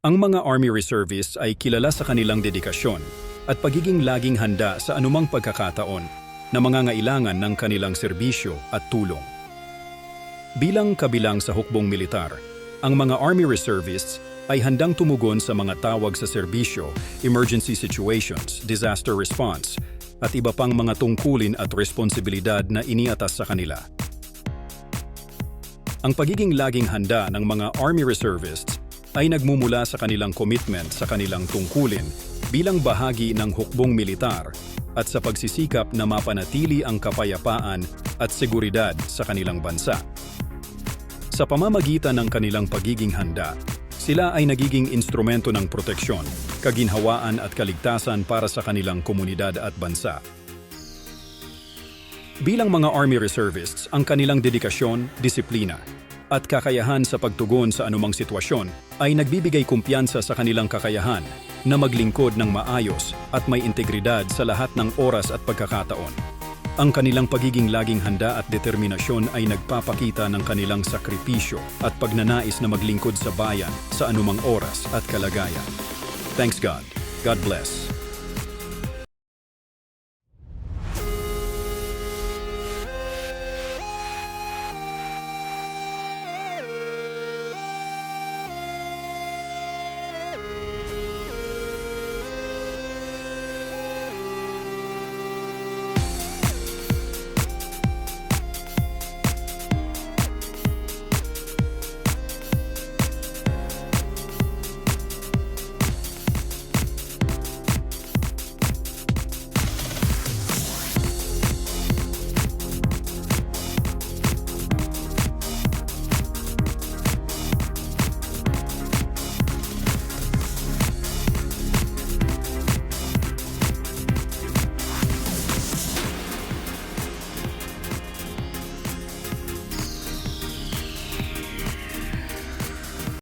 Ang mga Army Reservists ay kilala sa kanilang dedikasyon at pagiging laging handa sa anumang pagkakataon na mangangailangan ng kanilang serbisyo at tulong. Bilang kabilang sa hukbong militar, ang mga Army Reservists ay handang tumugon sa mga tawag sa serbisyo, emergency situations, disaster response, at iba pang mga tungkulin at responsibilidad na iniatas sa kanila. Ang pagiging laging handa ng mga Army Reservists ay nagmumula sa kanilang commitment sa kanilang tungkulin bilang bahagi ng hukbong militar at sa pagsisikap na mapanatili ang kapayapaan at seguridad sa kanilang bansa. Sa pamamagitan ng kanilang pagiging handa, sila ay nagiging instrumento ng proteksyon, kaginhawaan at kaligtasan para sa kanilang komunidad at bansa. Bilang mga Army Reservists, ang kanilang dedikasyon, disiplina, at kakayahan sa pagtugon sa anumang sitwasyon ay nagbibigay kumpiyansa sa kanilang kakayahan na maglingkod ng maayos at may integridad sa lahat ng oras at pagkakataon. Ang kanilang pagiging laging handa at determinasyon ay nagpapakita ng kanilang sakripisyo at pagnanais na maglingkod sa bayan sa anumang oras at kalagayan. Thanks God. God bless.